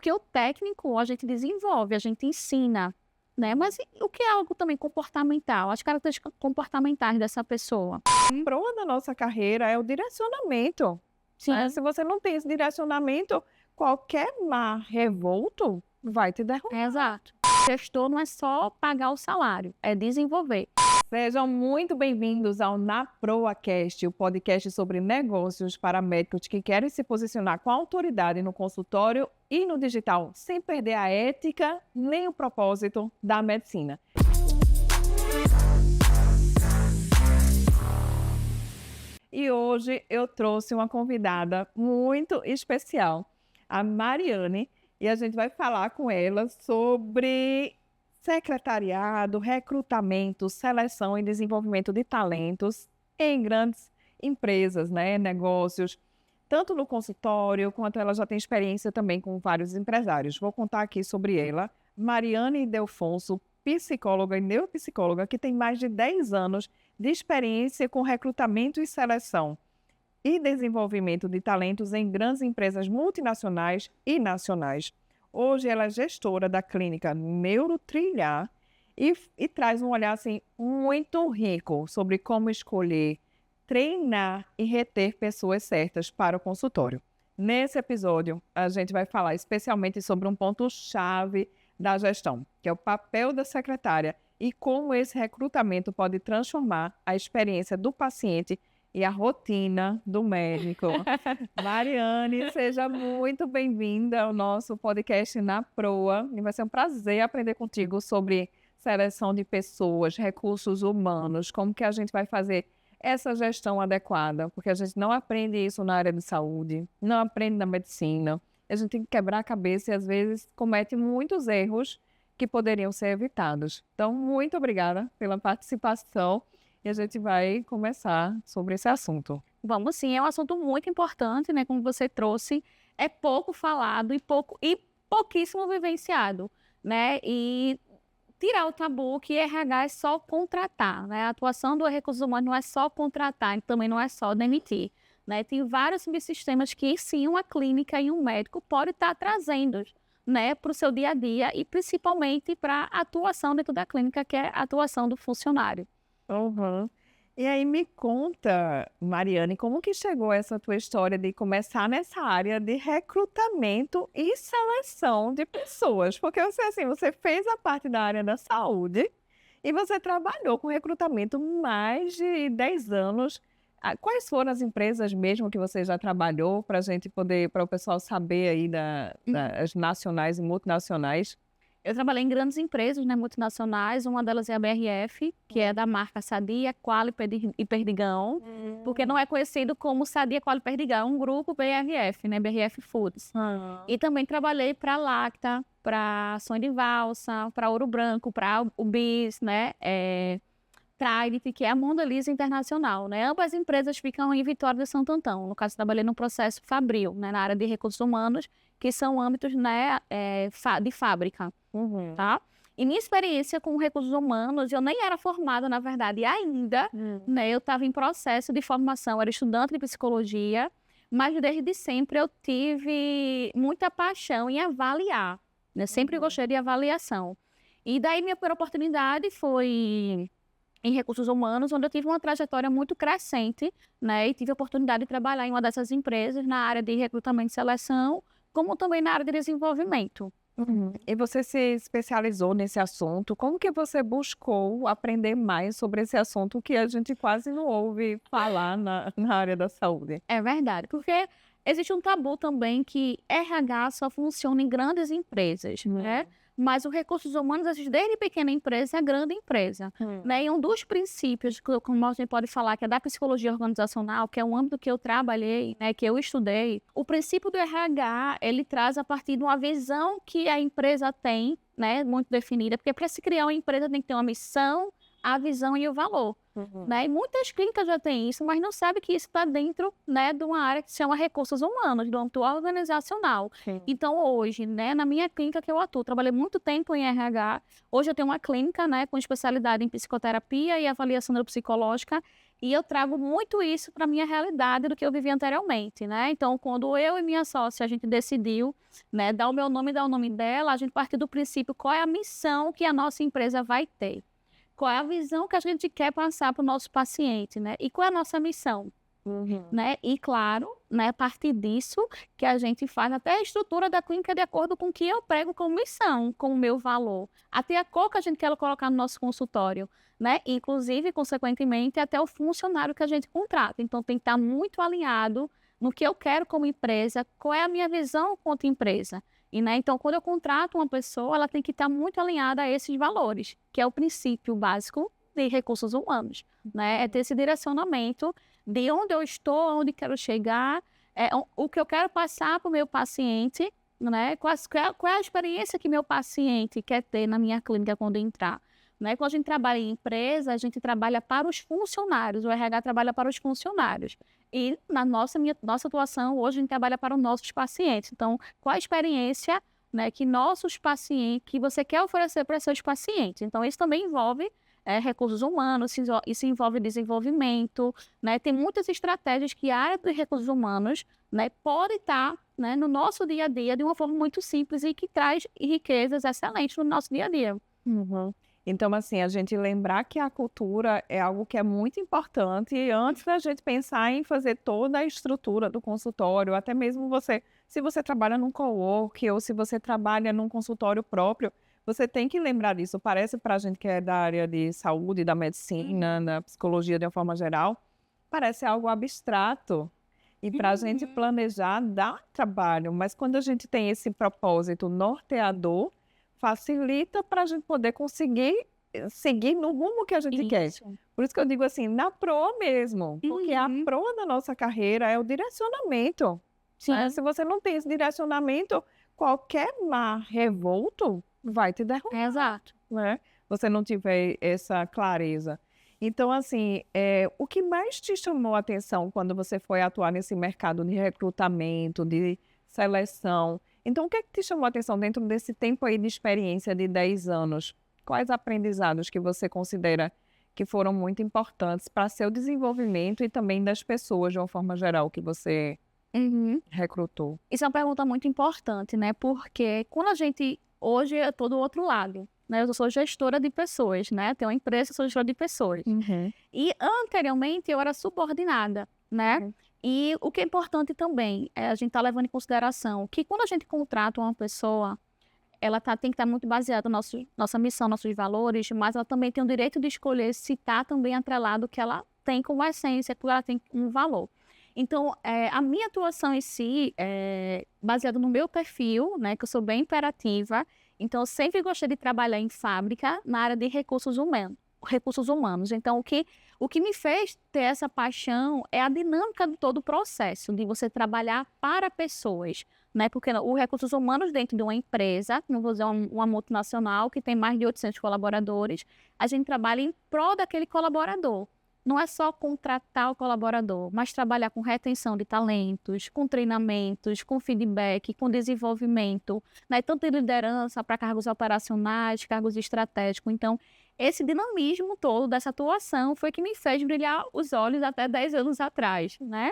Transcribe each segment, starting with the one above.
Porque o técnico a gente desenvolve, a gente ensina, né? Mas o que é algo também comportamental? As características comportamentais dessa pessoa. Proa da nossa carreira é o direcionamento. Sim, Se você não tem esse direcionamento, qualquer mar revolto vai te derrubar. exato. Gestor não é só pagar o salário, é desenvolver. Sejam muito bem-vindos ao Na ProaCast, o podcast sobre negócios para médicos que querem se posicionar com autoridade no consultório e no digital, sem perder a ética nem o propósito da medicina. E hoje eu trouxe uma convidada muito especial, a Mariane, e a gente vai falar com ela sobre secretariado, recrutamento, seleção e desenvolvimento de talentos em grandes empresas, né, negócios, tanto no consultório quanto ela já tem experiência também com vários empresários. Vou contar aqui sobre ela, Mariane Delfonso, psicóloga e neuropsicóloga, que tem mais de 10 anos de experiência com recrutamento e seleção e desenvolvimento de talentos em grandes empresas multinacionais e nacionais. Hoje ela é gestora da clínica Neurotrilhar e traz um olhar assim, muito rico sobre como escolher, treinar e reter pessoas certas para o consultório. Nesse episódio, a gente vai falar especialmente sobre um ponto-chave da gestão, que é o papel da secretária e como esse recrutamento pode transformar a experiência do paciente e a rotina do médico. Mariane, seja muito bem-vinda ao nosso podcast Na Proa. E vai ser um prazer aprender contigo sobre seleção de pessoas, recursos humanos, como que a gente vai fazer essa gestão adequada, porque a gente não aprende isso na área de saúde, não aprende na medicina. A gente tem que quebrar a cabeça e às vezes comete muitos erros que poderiam ser evitados. Então, muito obrigada pela participação. E a gente vai começar sobre esse assunto. Vamos sim, é um assunto muito importante, né? Como você trouxe, é pouco falado e pouquíssimo vivenciado, né? E tirar o tabu que RH é só contratar, né? A atuação do recursos humanos não é só contratar, e também não é só demitir, né? Tem vários subsistemas que sim, uma clínica e um médico pode estar trazendo, né, para o seu dia a dia e principalmente para a atuação dentro da clínica, que é a atuação do funcionário. Uhum. E aí me conta, Mariane, como que chegou essa tua história de começar nessa área de recrutamento e seleção de pessoas? Porque você fez a parte da área da saúde e você trabalhou com recrutamento mais de 10 anos. Quais foram as empresas mesmo que você já trabalhou para a gente poder, para o pessoal saber aí das nacionais e multinacionais? Eu trabalhei em grandes empresas, né, multinacionais, uma delas é a BRF, que é da marca Sadia, Qualy e Perdigão, porque não é conhecido como Sadia, Qualy e Perdigão, é um grupo BRF, né, BRF Foods. E também trabalhei para a Lacta, para Sonho de Valsa, para Ouro Branco, para o BIS, né, Trident, que é a Mondelez Internacional, né? Ambas as empresas ficam em Vitória de Santo Antão. No caso, trabalhei no processo Fabril, né, na área de recursos humanos, que são âmbitos, né, de fábrica, tá? E minha experiência com recursos humanos, eu nem era formada, na verdade, ainda, né? Eu estava em processo de formação, era estudante de psicologia, mas desde sempre eu tive muita paixão em avaliar, né? Sempre gostei de avaliação. E daí minha primeira oportunidade foi em recursos humanos, onde eu tive uma trajetória muito crescente, né, e tive a oportunidade de trabalhar em uma dessas empresas na área de recrutamento e seleção, como também na área de desenvolvimento. E você se especializou nesse assunto? Como que você buscou aprender mais sobre esse assunto que a gente quase não ouve falar na área da saúde? É verdade, porque existe um tabu também que RH só funciona em grandes empresas, né? Mas os recursos humanos existe desde pequena empresa a grande empresa, né? E um dos princípios, como a gente pode falar, que é da psicologia organizacional, que é um âmbito que eu trabalhei, né, que eu estudei, o princípio do RH, ele traz a partir de uma visão que a empresa tem, né, muito definida, porque para se criar uma empresa tem que ter uma missão, a visão e o valor. Né? E muitas clínicas já têm isso, mas não sabem que isso está dentro, né, de uma área que se chama recursos humanos, do âmbito organizacional. Sim. Então, hoje, né, na minha clínica que eu atuo, trabalhei muito tempo em RH, hoje eu tenho uma clínica, né, com especialidade em psicoterapia e avaliação neuropsicológica, e eu trago muito isso para a minha realidade do que eu vivi anteriormente, né? Então, quando eu e minha sócia, a gente decidiu, né, dar o meu nome e dar o nome dela, a gente partiu do princípio qual é a missão que a nossa empresa vai ter. Qual é a visão que a gente quer passar para o nosso paciente, né? E qual é a nossa missão, né? E, claro, né, a partir disso que a gente faz até a estrutura da clínica de acordo com o que eu prego como missão, como meu valor. Até a cor que a gente quer colocar no nosso consultório, né? Inclusive, consequentemente, até o funcionário que a gente contrata. Então, tem que estar muito alinhado no que eu quero como empresa, qual é a minha visão quanto empresa. E, né, então, quando eu contrato uma pessoa, ela tem que estar muito alinhada a esses valores, que é o princípio básico de recursos humanos, né? É ter esse direcionamento de onde eu estou, onde quero chegar, o que eu quero passar para o meu paciente, né? Qual é a experiência que meu paciente quer ter na minha clínica quando entrar. Né? Quando a gente trabalha em empresa, a gente trabalha para os funcionários, o RH trabalha para os funcionários. E na nossa atuação, hoje a gente trabalha para os nossos pacientes. Então, qual a experiência, né, que nossos pacientes, que você quer oferecer para seus pacientes? Então, isso também envolve recursos humanos, isso envolve desenvolvimento, né? Tem muitas estratégias que a área de recursos humanos, né, pode estar, né, no nosso dia a dia de uma forma muito simples e que traz riquezas excelentes no nosso dia a dia. Então, assim, a gente lembrar que a cultura é algo que é muito importante e antes da gente pensar em fazer toda a estrutura do consultório, até mesmo se você trabalha num cowork ou se você trabalha num consultório próprio, você tem que lembrar disso. Parece para a gente que é da área de saúde, da medicina, da psicologia de uma forma geral, parece algo abstrato. E para a gente planejar dá trabalho, mas quando a gente tem esse propósito norteador, facilita para a gente poder conseguir seguir no rumo que a gente quer. Isso. Por isso que eu digo assim, na proa mesmo, porque a proa da nossa carreira é o direcionamento. Sim. Né? Se você não tem esse direcionamento, qualquer mar revolto vai te derrubar, Exato. né? Você não tiver essa clareza. Então, assim, o que mais te chamou a atenção quando você foi atuar nesse mercado de recrutamento, de seleção? Então, o que é que te chamou a atenção dentro desse tempo aí de experiência de 10 anos? Quais aprendizados que você considera que foram muito importantes para seu desenvolvimento e também das pessoas de uma forma geral que você recrutou? Isso é uma pergunta muito importante, né? Porque quando a gente... Hoje eu estou do outro lado, né? Eu sou gestora de pessoas, né? Tenho uma empresa, sou gestora de pessoas. E anteriormente eu era subordinada, né? E o que é importante também é a gente estar levando em consideração que quando a gente contrata uma pessoa, ela tem que estar muito baseada na nossa missão, nossos valores, mas ela também tem o direito de escolher se está também atrelado que ela tem como essência, que ela tem um valor. Então, a minha atuação em si é baseada no meu perfil, né, que eu sou bem imperativa. Então, eu sempre gostei de trabalhar em fábrica na área de recursos humanos. Então, o que me fez ter essa paixão é a dinâmica de todo o processo, de você trabalhar para pessoas, né? Porque os recursos humanos dentro de uma empresa, não vou dizer uma multinacional, que tem mais de 800 colaboradores, a gente trabalha em prol daquele colaborador. Não é só contratar o colaborador, mas trabalhar com retenção de talentos, com treinamentos, com feedback, com desenvolvimento, né? Tanto de liderança para cargos operacionais, cargos estratégicos. Então, esse dinamismo todo dessa atuação foi que me fez brilhar os olhos até 10 anos atrás, né?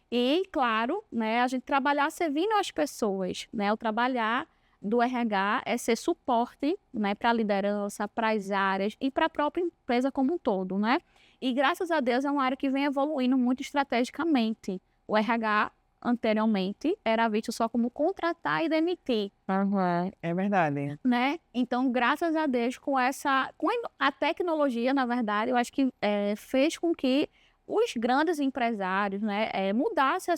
E, claro, né, a gente trabalhar servindo as pessoas, né? O trabalhar do RH é ser suporte, né, para a liderança, para as áreas e para a própria empresa como um todo, né? E, graças a Deus, é uma área que vem evoluindo muito estrategicamente. O RH, anteriormente, era visto só como contratar e demitir. É verdade. Né? Então, graças a Deus, com a tecnologia, na verdade, eu acho que fez com que os grandes empresários, né, mudassem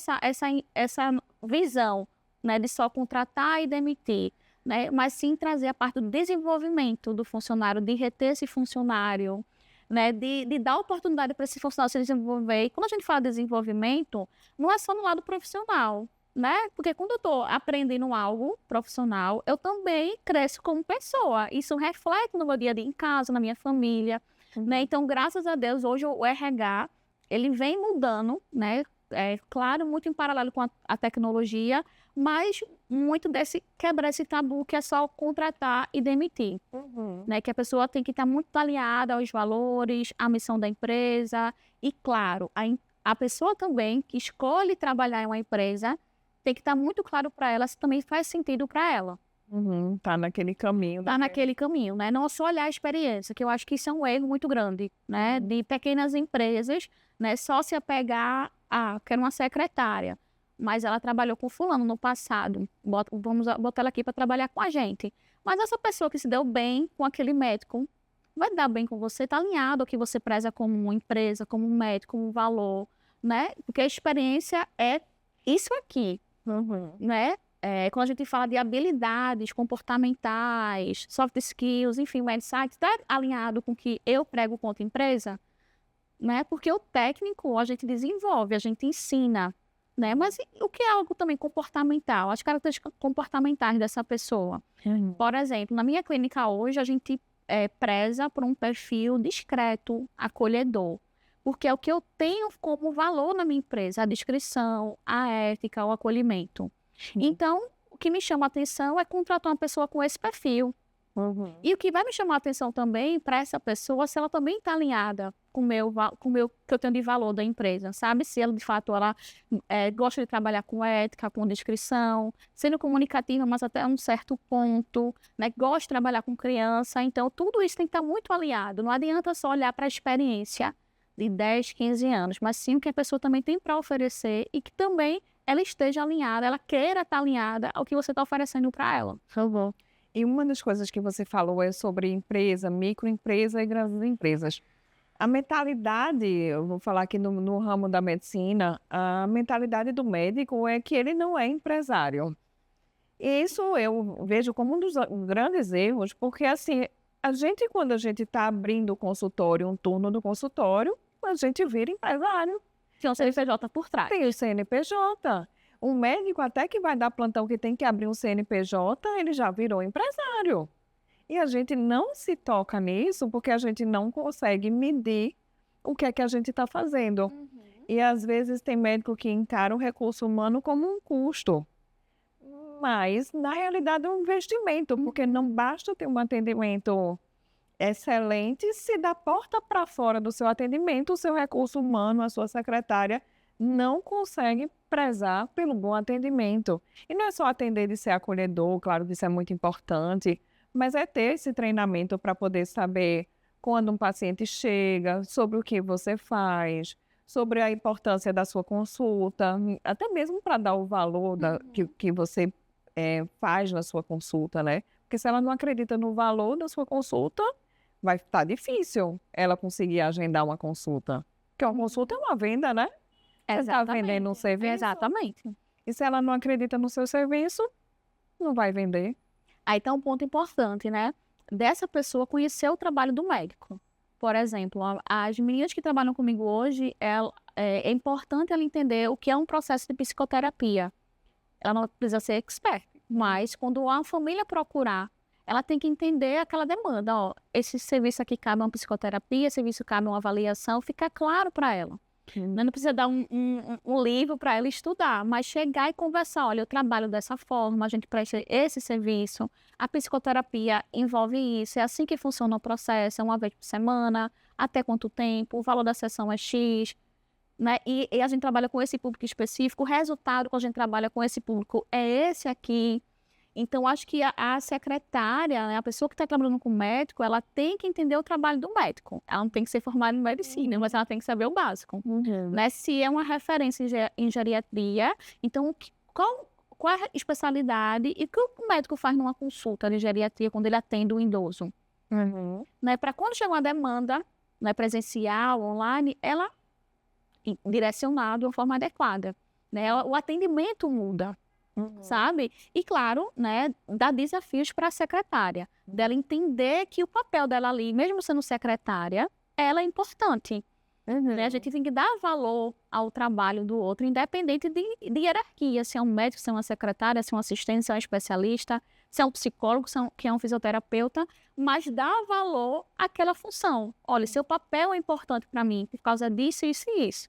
essa visão, né, de só contratar e demitir, né, mas sim trazer a parte do desenvolvimento do funcionário, de reter esse funcionário, né, de dar oportunidade para esse funcionário se desenvolver. E quando a gente fala de desenvolvimento, não é só no lado profissional, né? Porque quando eu estou aprendendo algo profissional, eu também cresço como pessoa. Isso reflete no meu dia a dia em casa, na minha família. né? Então, graças a Deus, hoje o RH, ele vem mudando, né? É claro, muito em paralelo com a tecnologia, mas muito quebrar esse tabu que é só contratar e demitir, né? Que a pessoa tem que estar muito alinhada aos valores, à missão da empresa e, claro, a pessoa também que escolhe trabalhar em uma empresa tem que estar muito claro para ela se também faz sentido para ela. Tá naquele caminho. Tá naquele caminho, né? Não só olhar a experiência, que eu acho que isso é um erro muito grande, né? De pequenas empresas, né? Só se apegar a, quero uma secretária, mas ela trabalhou com fulano no passado, vamos botar ela aqui para trabalhar com a gente. Mas essa pessoa que se deu bem com aquele médico, vai dar bem com você, tá alinhado ao que você preza como uma empresa, como um médico, como um valor, né? Porque a experiência é isso aqui, né? Quando a gente fala de habilidades comportamentais, soft skills, enfim, o mindset está alinhado com o que eu prego quanto empresa, né? Porque o técnico a gente desenvolve, a gente ensina, né? Mas o que é algo também comportamental? As características comportamentais dessa pessoa. Por exemplo, na minha clínica hoje, a gente preza por um perfil discreto, acolhedor. Porque é o que eu tenho como valor na minha empresa, a discrição, a ética, o acolhimento. Então, o que me chama a atenção é contratar uma pessoa com esse perfil. E o que vai me chamar a atenção também para essa pessoa, se ela também está alinhada com o meu que eu tenho de valor da empresa, sabe? Se ela, de fato, ela gosta de trabalhar com ética, com descrição, sendo comunicativa, mas até um certo ponto, né? Gosta de trabalhar com criança. Então, tudo isso tem que estar muito alinhado. Não adianta só olhar para a experiência de 10, 15 anos, mas sim o que a pessoa também tem para oferecer e que também ela esteja alinhada, ela queira estar alinhada ao que você está oferecendo para ela. Por favor. E uma das coisas que você falou é sobre empresa, microempresa e grandes empresas. A mentalidade, eu vou falar aqui no ramo da medicina, a mentalidade do médico é que ele não é empresário. E isso eu vejo como um dos grandes erros, porque assim, quando a gente está abrindo o consultório, um turno do consultório, a gente vira empresário. Tem um CNPJ por trás. Tem o CNPJ. O médico até que vai dar plantão que tem que abrir um CNPJ, ele já virou empresário. E a gente não se toca nisso porque a gente não consegue medir o que é que a gente está fazendo. E às vezes tem médico que encara o recurso humano como um custo. Mas, na realidade, é um investimento, porque não basta ter um atendimento excelente se da porta para fora do seu atendimento, o seu recurso humano, a sua secretária, não consegue prezar pelo bom atendimento. E não é só atender de ser acolhedor, claro que isso é muito importante, mas é ter esse treinamento para poder saber quando um paciente chega, sobre o que você faz, sobre a importância da sua consulta, até mesmo para dar o valor que você faz na sua consulta, né? Porque se ela não acredita no valor da sua consulta, vai estar difícil ela conseguir agendar uma consulta. Porque uma consulta é uma venda, né? Você está vendendo um serviço. Exatamente. E se ela não acredita no seu serviço, não vai vender. Aí tá um ponto importante, né? Dessa pessoa conhecer o trabalho do médico. Por exemplo, as meninas que trabalham comigo hoje, é importante ela entender o que é um processo de psicoterapia. Ela não precisa ser expert, mas quando a família procurar, ela tem que entender aquela demanda. Ó, esse serviço aqui cabe uma psicoterapia, esse serviço cabe uma avaliação, fica claro para ela. Não precisa dar um livro para ela estudar, mas chegar e conversar. Olha, eu trabalho dessa forma, a gente presta esse serviço, a psicoterapia envolve isso, é assim que funciona o processo, é uma vez por semana, até quanto tempo, o valor da sessão é X, né? E a gente trabalha com esse público específico, o resultado quando a gente trabalha com esse público é esse aqui. Então, acho que a secretária, né, a pessoa que está trabalhando com o médico, ela tem que entender o trabalho do médico. Ela não tem que ser formada em medicina, mas ela tem que saber o básico. Né? Se é uma referência em geriatria, então qual é a especialidade e o que o médico faz numa consulta de geriatria quando ele atende o idoso? Né? Para quando chega uma demanda, né, presencial, online, ela direcionada de uma forma adequada. Né? O atendimento muda. Sabe? E claro, né, dá desafios para a secretária, dela entender que o papel dela ali, mesmo sendo secretária, ela é importante, né? A gente tem que dar valor ao trabalho do outro, independente de hierarquia, se é um médico, se é uma secretária, se é um assistente, se é um especialista, se é um psicólogo, se é um fisioterapeuta, mas dar valor àquela função. Olha, seu papel é importante para mim por causa disso, isso e isso.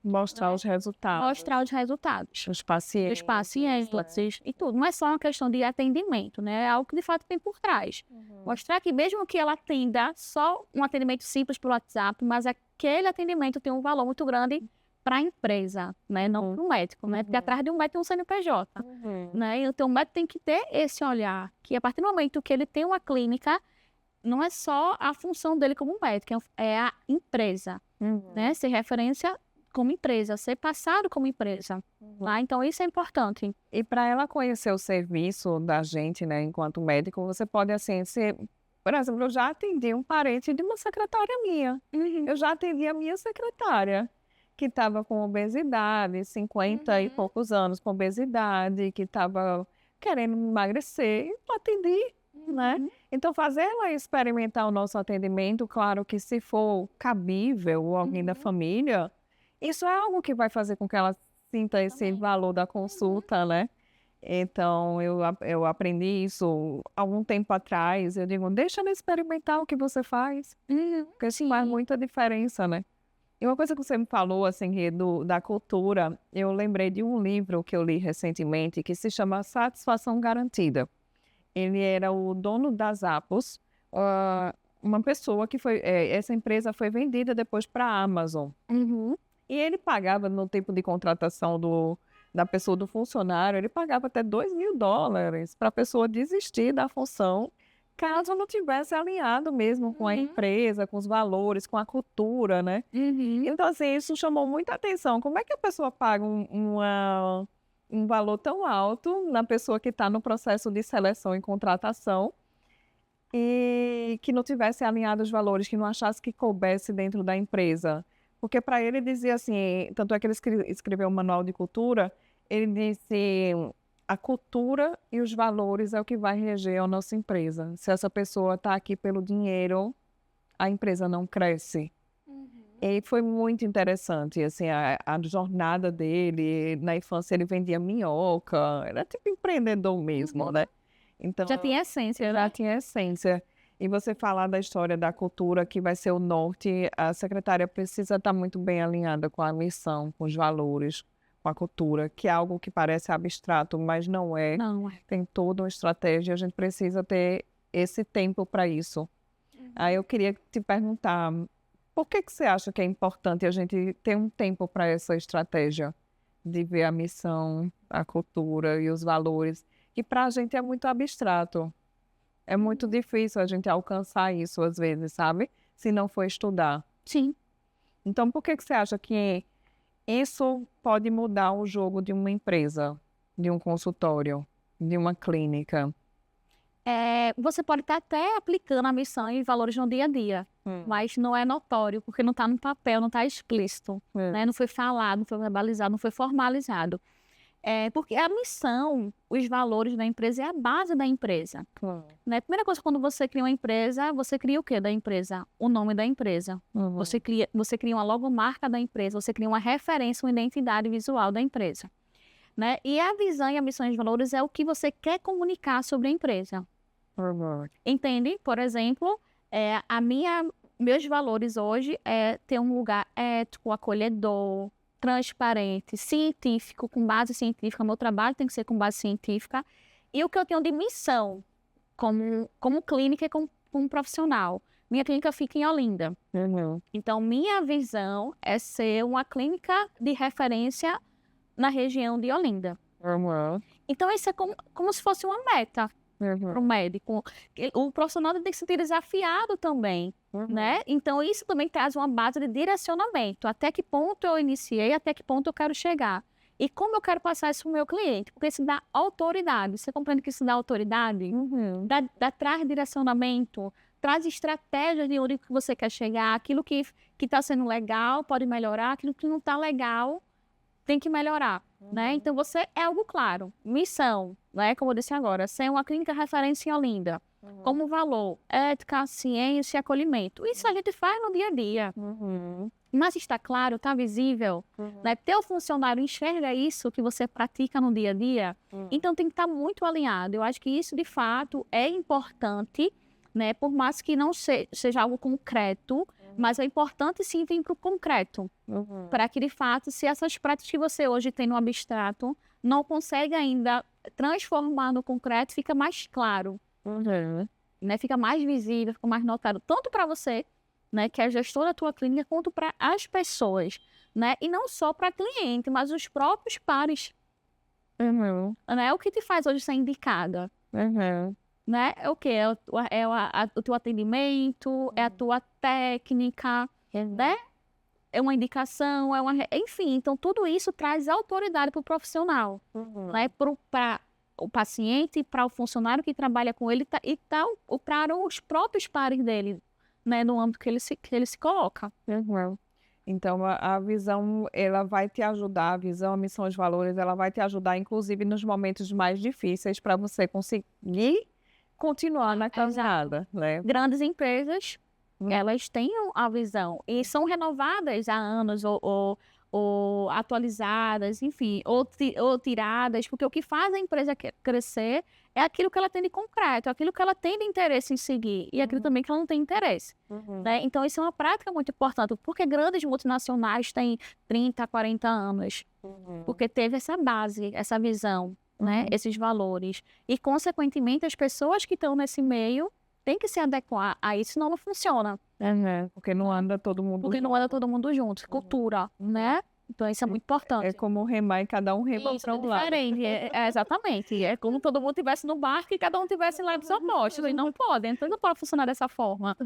Mostrar os resultados. Mostrar os resultados. Os pacientes. Dos pacientes e tudo. Não é só uma questão de atendimento, né? É algo que de fato tem por trás. Mostrar que mesmo que ela atenda só um atendimento simples pelo WhatsApp, mas aquele atendimento tem um valor muito grande para a empresa, né? Não para o médico, né? Porque atrás de um médico tem um CNPJ, né? Então o médico tem que ter esse olhar, que a partir do momento que ele tem uma clínica, não é só a função dele como médico, é a empresa, né? Ser referência como empresa, ser passado como empresa. Tá? Então, isso é importante. E para ela conhecer o serviço da gente, né, enquanto médico, você pode, assim, ser... Por exemplo, eu já atendi um parente de uma secretária minha. Eu já atendi a minha secretária, que estava com obesidade, 50 e poucos anos com obesidade, que estava querendo emagrecer, e eu atendi, né? Então, fazer ela experimentar o nosso atendimento, claro que se for cabível ou alguém da família, isso é algo que vai fazer com que ela sinta esse valor da consulta, né? Então, eu aprendi isso algum tempo atrás. Eu digo, deixa ela experimentar o que você faz, porque isso faz muita diferença, né? E uma coisa que você me falou, assim, da cultura, eu lembrei de um livro que eu li recentemente que se chama Satisfação Garantida. Ele era o dono da Zappos, uma pessoa que foi... essa empresa foi vendida depois para a Amazon. E ele pagava, no tempo de contratação da pessoa, do funcionário, ele pagava até $2.000 para a pessoa desistir da função, caso não tivesse alinhado mesmo com a empresa, com os valores, com a cultura, né? Então, assim, isso chamou muita atenção. Como é que a pessoa paga um valor tão alto na pessoa que está no processo de seleção e contratação e que não tivesse alinhado os valores, que não achasse que coubesse dentro da empresa? Porque para ele dizia assim, tanto é que ele escreveu um manual de cultura, ele disse, a cultura e os valores é o que vai reger a nossa empresa. Se essa pessoa está aqui pelo dinheiro, a empresa não cresce. E foi muito interessante, assim, a jornada dele. Na infância ele vendia minhoca, era tipo empreendedor mesmo, né? Então, Já tinha essência, né? já tinha essência. E você falar da história da cultura, que vai ser o norte, a secretária precisa estar muito bem alinhada com a missão, com os valores, com a cultura, que é algo que parece abstrato, mas não é. Não é. Tem toda uma estratégia, a gente precisa ter esse tempo para isso. Aí eu queria te perguntar, por que você acha que é importante a gente ter um tempo para essa estratégia de ver a missão, a cultura e os valores, que para a gente é muito abstrato? É muito difícil a gente alcançar isso, às vezes, sabe? Se não for estudar. Sim. Então, por que você acha que isso pode mudar o jogo de uma empresa, de um consultório, de uma clínica? Você pode estar até aplicando a missão e valores no dia a dia, mas não é notório, porque não está no papel, não está explícito, né? Não foi falado, não foi verbalizado, não foi formalizado. Porque a missão, os valores da empresa é a base da empresa. Né? Primeira coisa, quando você cria uma empresa, você cria o quê da empresa? O nome da empresa. Você cria uma logomarca da empresa, você cria uma referência, uma identidade visual da empresa. Né? E a visão e a missão e os valores é o que você quer comunicar sobre a empresa. Entende? Por exemplo, meus valores hoje é ter um lugar ético, acolhedor, transparente, científico, com base científica. Meu trabalho tem que ser com base científica. E o que eu tenho de missão como clínica e como profissional. Minha clínica fica em Olinda. Então, minha visão é ser uma clínica de referência na região de Olinda. Então, isso é como se fosse uma meta para o médico. O profissional tem que se sentir desafiado também, né? Então, isso também traz uma base de direcionamento. Até que ponto eu iniciei, até que ponto eu quero chegar. E como eu quero passar isso para o meu cliente? Porque isso dá autoridade. Você compreende que isso dá autoridade? Traz direcionamento, traz estratégias de onde você quer chegar. Aquilo que está sendo legal pode melhorar, aquilo que não está legal tem que melhorar, né? Então, você é algo claro. Missão, né? Como eu disse agora, ser uma clínica referência em Olinda. Como valor, ética, ciência e acolhimento. Isso a gente faz no dia a dia. Mas está claro, está visível, né? Teu funcionário enxerga isso que você pratica no dia a dia, então tem que estar muito alinhado. Eu acho que isso, de fato, é importante, né? Por mais que não seja algo concreto, mas é importante sim vir para o concreto, para que, de fato, se essas práticas que você hoje tem no abstrato não consegue ainda transformar no concreto, fica mais claro, né? Fica mais visível, fica mais notado, tanto para você, né, que é gestor da tua clínica, quanto para as pessoas, né? E não só para cliente, mas os próprios pares, né? O que te faz hoje ser indicada, né? É o quê? O teu atendimento, é a tua técnica, né? É uma indicação, enfim, então tudo isso traz autoridade para o profissional, né? Para o paciente, para o funcionário que trabalha com ele e para os próprios pares dele, né? No âmbito que ele se coloca. Então, a visão, ela vai te ajudar, a visão, a missão, os valores, ela vai te ajudar, inclusive, nos momentos mais difíceis para você conseguir continuar na caminhada, né? Grandes empresas, elas têm a visão e são renovadas há anos ou atualizadas, enfim, ou tiradas, porque o que faz a empresa crescer é aquilo que ela tem de concreto, aquilo que ela tem de interesse em seguir e aquilo também que ela não tem interesse, né? Então, isso é uma prática muito importante, porque grandes multinacionais têm 30, 40 anos, porque teve essa base, essa visão, né? Esses valores. E, consequentemente, as pessoas que estão nesse meio têm que se adequar a isso, senão não funciona. Porque não anda todo mundo Porque não anda todo mundo junto. Cultura, né? Então, isso é muito importante. É como remar e cada um rema para um lado. Diferente, exatamente. É como todo mundo estivesse no barco e cada um estivesse em lados opostos. E não pode, então não pode funcionar dessa forma.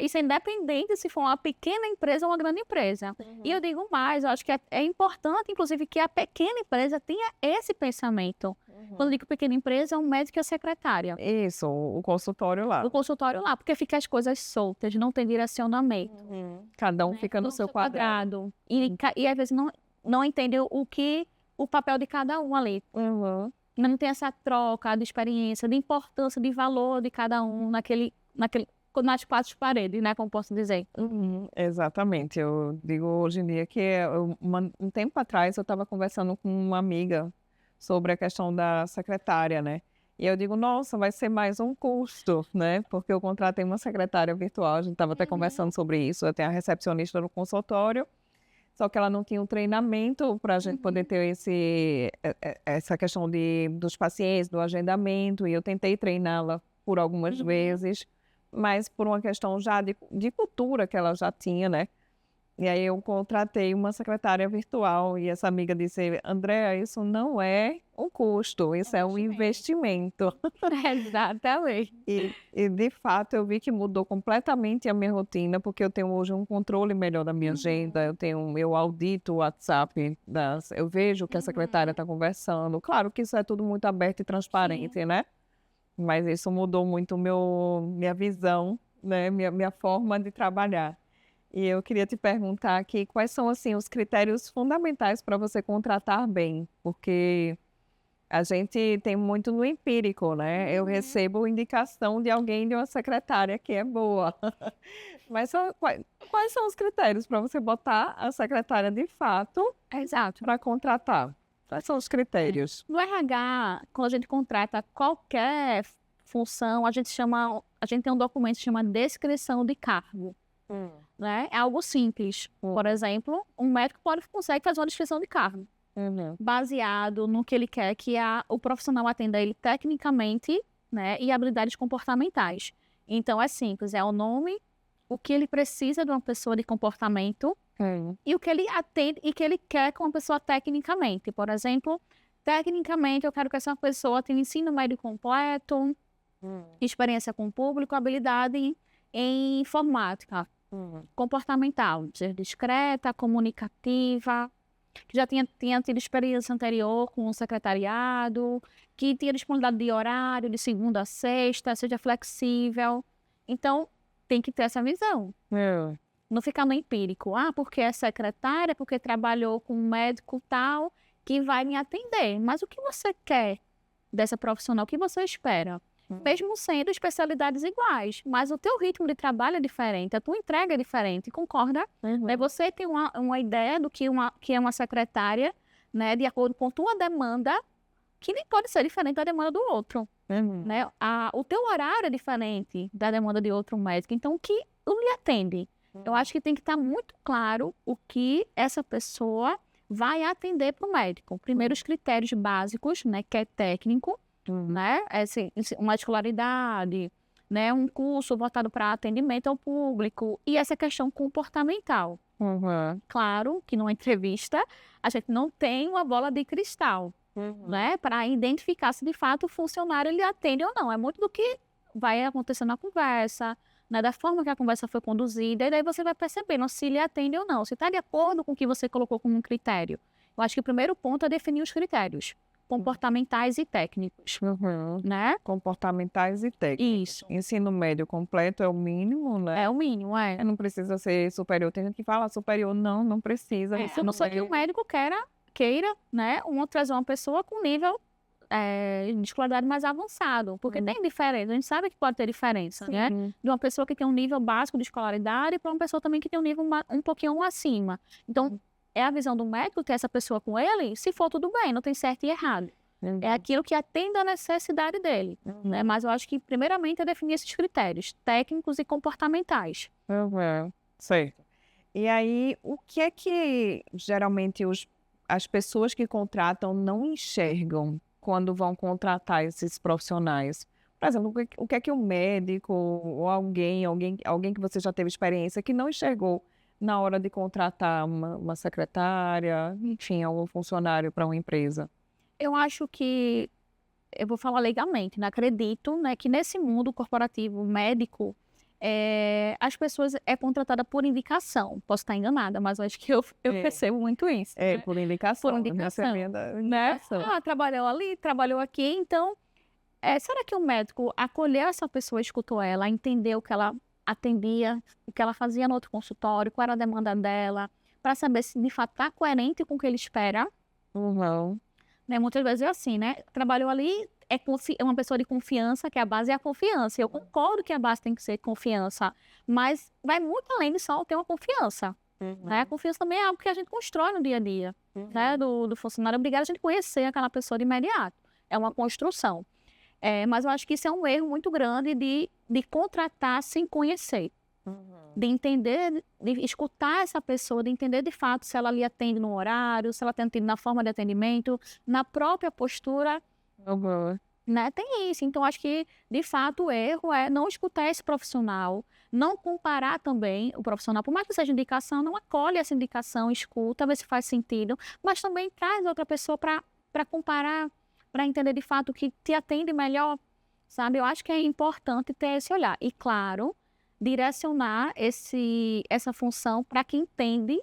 Isso é independente se for uma pequena empresa ou uma grande empresa. E eu digo mais, eu acho que é importante, inclusive, que a pequena empresa tenha esse pensamento. Quando eu digo pequena empresa, é um médico e a secretária. Isso, o consultório lá. O consultório lá, porque fica as coisas soltas, não tem direcionamento. Cada um fica no seu quadrado. E às vezes não entende o papel de cada um ali. Não tem essa troca de experiência, de importância, de valor de cada um nas quatro paredes, né? Como posso dizer. Exatamente. Eu digo hoje em dia que um tempo atrás eu estava conversando com uma amiga sobre a questão da secretária, né? E eu digo, nossa, vai ser mais um custo, né? Porque eu contratei uma secretária virtual, a gente estava até conversando sobre isso. Eu tenho a recepcionista no consultório, só que ela não tinha um treinamento para a gente poder ter essa questão dos pacientes, do agendamento, e eu tentei treiná-la por algumas vezes, mas por uma questão já de cultura que ela já tinha, né? E aí eu contratei uma secretária virtual e essa amiga disse, Andréa, isso não é um custo, isso é um investimento. Exatamente. E de fato eu vi que mudou completamente a minha rotina, porque eu tenho hoje um controle melhor da minha agenda, eu audito o WhatsApp, eu vejo que a secretária está conversando. Claro que isso é tudo muito aberto e transparente, né? Mas isso mudou muito minha visão, né? Minha forma de trabalhar. E eu queria te perguntar aqui quais são assim, os critérios fundamentais para você contratar bem, porque a gente tem muito no empírico, né? Eu recebo indicação de alguém, de uma secretária que é boa. Mas quais são os critérios para você botar a secretária de fato para contratar? Quais são os critérios? No RH, quando a gente contrata qualquer função, a gente tem um documento que chama descrição de cargo. Né? É algo simples. Por exemplo, um médico consegue fazer uma descrição de cargo, baseado no que ele quer que o profissional atenda ele tecnicamente, né, e habilidades comportamentais. Então é simples, é o nome, o que ele precisa de uma pessoa de comportamento e o que ele atende e que ele quer com uma pessoa tecnicamente. Por exemplo, tecnicamente eu quero que essa pessoa tenha ensino médio completo, experiência com o público, habilidade em informática. Comportamental, ser discreta, comunicativa, que já tinha tido experiência anterior com o secretariado, que tinha disponibilidade de horário de segunda a sexta, seja flexível. Então, tem que ter essa visão. Não ficar no empírico. Porque é secretária, porque trabalhou com um médico tal, que vai me atender. Mas o que você quer dessa profissional? O que você espera? mesmo sendo especialidades iguais. Mas o teu ritmo de trabalho é diferente, a tua entrega é diferente, concorda? Né? Você tem uma ideia do que é uma secretária, né, de acordo com tua demanda, que nem pode ser diferente da demanda do outro. Né? O teu horário é diferente da demanda de outro médico. Então, o que lhe atende? Eu acho que tem que estar muito claro o que essa pessoa vai atender para o médico. Primeiro, os critérios básicos, né, que é técnico, né, uma escolaridade, né, um curso voltado para atendimento ao público e essa questão comportamental. Claro que numa entrevista a gente não tem uma bola de cristal, né, para identificar se de fato o funcionário ele atende ou não. É muito do que vai acontecer na conversa, né, da forma que a conversa foi conduzida, e daí você vai percebendo se ele atende ou não, se está de acordo com o que você colocou como um critério. Eu acho que o primeiro ponto é definir os critérios comportamentais e técnicos, né? Comportamentais e técnicos. Isso. Ensino médio completo é o mínimo, né? É o mínimo, é. Não precisa ser superior. Tem gente que fala superior. Não precisa. Se não sei que o médico queira, né, trazer uma pessoa com nível de escolaridade mais avançado, porque tem diferença, a gente sabe que pode ter diferença, né? De uma pessoa que tem um nível básico de escolaridade para uma pessoa também que tem um nível um pouquinho acima. Então, é a visão do médico ter essa pessoa com ele, se for tudo bem, não tem certo e errado. É aquilo que atende à necessidade dele, né? Mas eu acho que, primeiramente, é definir esses critérios técnicos e comportamentais. Certo. E aí, o que é que, geralmente, as pessoas que contratam não enxergam quando vão contratar esses profissionais? Por exemplo, o que é que o médico ou alguém que você já teve experiência que não enxergou na hora de contratar uma secretária, enfim, algum funcionário para uma empresa? Eu acho que, eu vou falar legalmente, né? Acredito, né, que nesse mundo corporativo médico, as pessoas contratada por indicação. Posso estar enganada, mas eu acho que eu percebo muito isso. Né? Por indicação. Por indicação. Né? Trabalhou ali, trabalhou aqui, então, será que o médico acolheu essa pessoa, escutou ela, entendeu que ela atendia, o que ela fazia no outro consultório, qual era a demanda dela, para saber se de fato está coerente com o que ele espera? Né? Muitas vezes é assim, né? Trabalhou ali, é uma pessoa de confiança, que a base é a confiança. Eu concordo que a base tem que ser confiança, mas vai muito além de só ter uma confiança. Né? A confiança também é algo que a gente constrói no dia a dia, né? do funcionário. Obrigado a gente conhecer aquela pessoa de imediato. É uma construção. Mas eu acho que isso é um erro muito grande de contratar sem conhecer. De entender, de escutar essa pessoa, de entender de fato se ela lhe atende no horário, se ela atende na forma de atendimento, na própria postura. Né? Tem isso. Então, acho que, de fato, o erro é não escutar esse profissional, não comparar também o profissional, por mais que seja indicação, não acolhe essa indicação, escuta, vê se faz sentido, mas também traz outra pessoa para comparar, para entender de fato o que te atende melhor, sabe? Eu acho que é importante ter esse olhar. E, claro, direcionar essa função para quem entende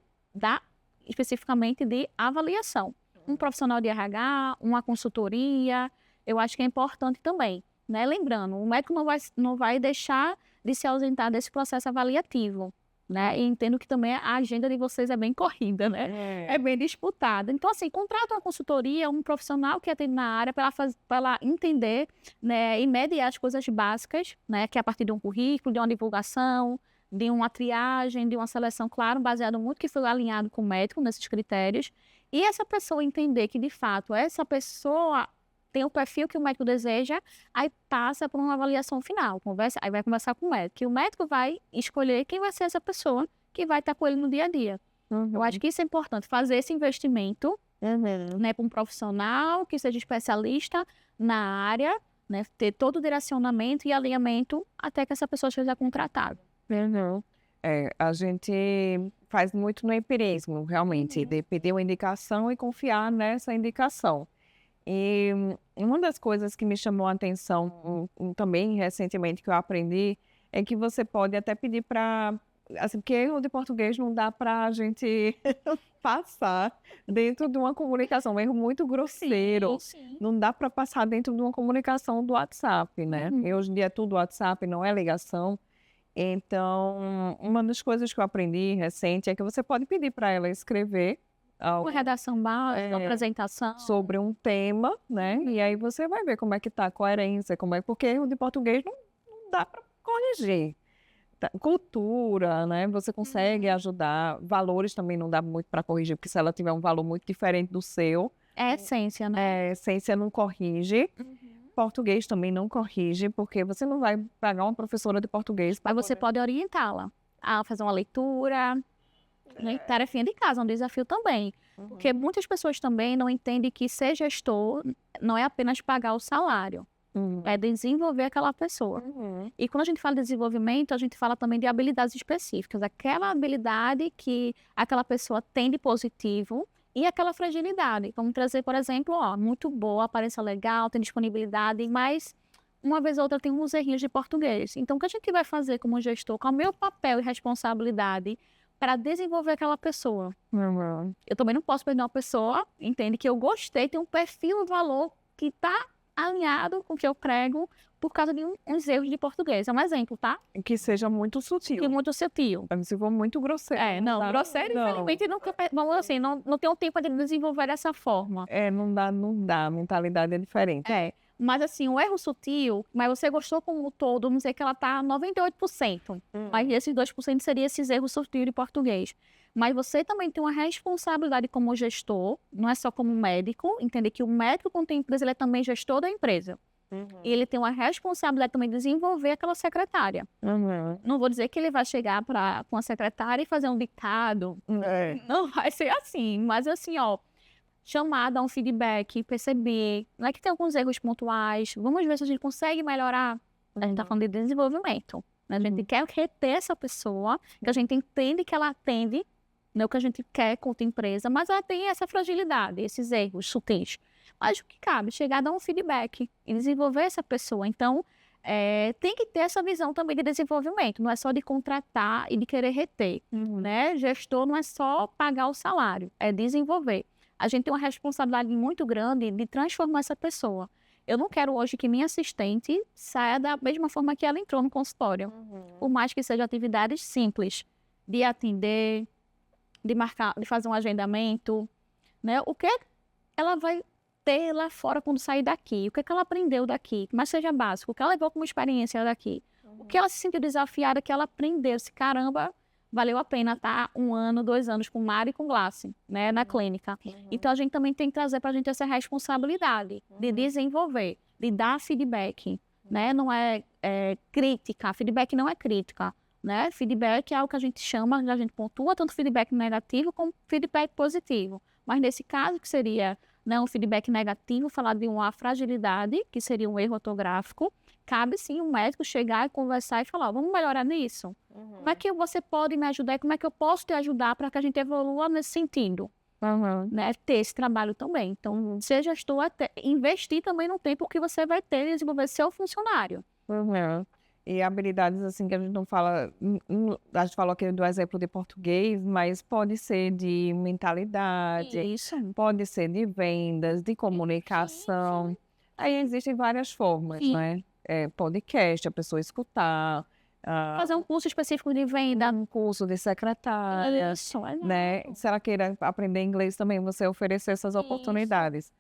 especificamente de avaliação. Um profissional de RH, uma consultoria, eu acho que é importante também, né? Lembrando, o médico não vai deixar de se ausentar desse processo avaliativo, né? E entendo que também a agenda de vocês é bem corrida, né? É bem disputada. Então, assim, contrata uma consultoria, um profissional que atende na área para ela entender, né, e mediar as coisas básicas, né? Que é a partir de um currículo, de uma divulgação, de uma triagem, de uma seleção, claro, baseado muito que foi alinhado com o médico nesses critérios. E essa pessoa entender que, de fato, essa pessoa tem o perfil que o médico deseja, aí passa por uma avaliação final, aí vai conversar com o médico, e o médico vai escolher quem vai ser essa pessoa que vai estar com ele no dia a dia. Eu acho que isso é importante, fazer esse investimento, né, para um profissional que seja especialista na área, né, ter todo o direcionamento e alinhamento até que essa pessoa seja contratada. A gente faz muito no empirismo, realmente, de pedir uma indicação e confiar nessa indicação. E uma das coisas que me chamou a atenção também recentemente que eu aprendi é que você pode até pedir para, assim, porque erro de português não dá para a gente passar dentro de uma comunicação, um erro muito grosseiro. Sim. Não dá para passar dentro de uma comunicação do WhatsApp, né? E hoje em dia é tudo WhatsApp, não é ligação. Então, uma das coisas que eu aprendi recente é que você pode pedir para ela escrever Uma redação básica, uma apresentação. sobre um tema, né? E aí você vai ver como é que tá a coerência, porque o de português não dá para corrigir. Cultura, né? Você consegue ajudar. Valores também não dá muito para corrigir, porque se ela tiver um valor muito diferente do seu, É a essência, né? a essência não corrige. Português também não corrige, porque você não vai pagar uma professora de português. Mas você pode orientá-la a fazer uma leitura, né? Tarefinha de casa, um desafio também. Porque muitas pessoas também não entendem que ser gestor não é apenas pagar o salário. É desenvolver aquela pessoa. E quando a gente fala de desenvolvimento, a gente fala também de habilidades específicas. Aquela habilidade que aquela pessoa tem de positivo e aquela fragilidade. Vamos trazer, por exemplo, muito boa, aparência legal, tem disponibilidade, mas uma vez ou outra tem uns errinhos de português. Então, o que a gente vai fazer como gestor, qual é o meu papel e responsabilidade para desenvolver aquela pessoa? Eu também não posso perder uma pessoa, entende, que eu gostei, tem um perfil, um valor que está alinhado com o que eu prego por causa de uns erros de português. É um exemplo, tá? Que seja muito sutil. Que muito sutil. Se for muito grosseiro. Grosseiro, infelizmente, vamos assim, não tem um tempo de desenvolver dessa forma. Não dá. A mentalidade é diferente. Mas assim, o erro sutil, mas você gostou como um todo, vamos dizer que ela tá 98%. Mas esses 2% seriam esses erros sutis de português. Mas você também tem uma responsabilidade como gestor, não é só como médico, entender que o médico, quando tem empresa, ele é também gestor da empresa. E ele tem uma responsabilidade também de desenvolver aquela secretária. Não vou dizer que ele vai chegar com a secretária e fazer um ditado. Não vai ser assim, mas assim, chamar, dar um feedback, perceber, não é que tem alguns erros pontuais, vamos ver se a gente consegue melhorar. A gente tá falando de desenvolvimento. A gente quer reter essa pessoa, que a gente entende que ela atende, não é o que a gente quer com a empresa, mas ela tem essa fragilidade, esses erros sutis. Mas o que cabe? Chegar a dar um feedback e desenvolver essa pessoa. Então, tem que ter essa visão também de desenvolvimento, não é só de contratar e de querer reter, né? Gestor não é só pagar o salário, é desenvolver. A gente tem uma responsabilidade muito grande de transformar essa pessoa. Eu não quero hoje que minha assistente saia da mesma forma que ela entrou no consultório. Por mais que sejam atividades simples, de atender, de marcar, de fazer um agendamento, né? O que ela vai ter lá fora quando sair daqui? O que ela aprendeu daqui? Mas seja básico, o que ela levou como experiência daqui? O que ela se sentiu desafiada, que ela aprendeu? Se caramba, valeu a pena estar 1 ano, 2 anos com Mari e com Glace, né, na clínica. Então, a gente também tem que trazer para a gente essa responsabilidade de desenvolver, de dar feedback, né? Não é crítica, feedback não é crítica, né? Feedback é algo que a gente chama, a gente pontua tanto feedback negativo como feedback positivo. Mas nesse caso, que seria um feedback negativo, falar de uma fragilidade, que seria um erro ortográfico, cabe sim um médico chegar e conversar e falar, vamos melhorar nisso? Como é que você pode me ajudar? Como é que eu posso te ajudar para que a gente evolua nesse sentido? Né? Ter esse trabalho também. Então, ser gestor, investir também no tempo que você vai ter e desenvolver seu funcionário. E habilidades assim que a gente não fala, a gente falou aqui do exemplo de português, mas pode ser de mentalidade, pode ser de vendas, de comunicação. Aí existem várias formas, né? Podcast, a pessoa escutar. Fazer um curso específico de venda. Um curso de secretária, né? Se ela queira aprender inglês também, você oferecer essas oportunidades.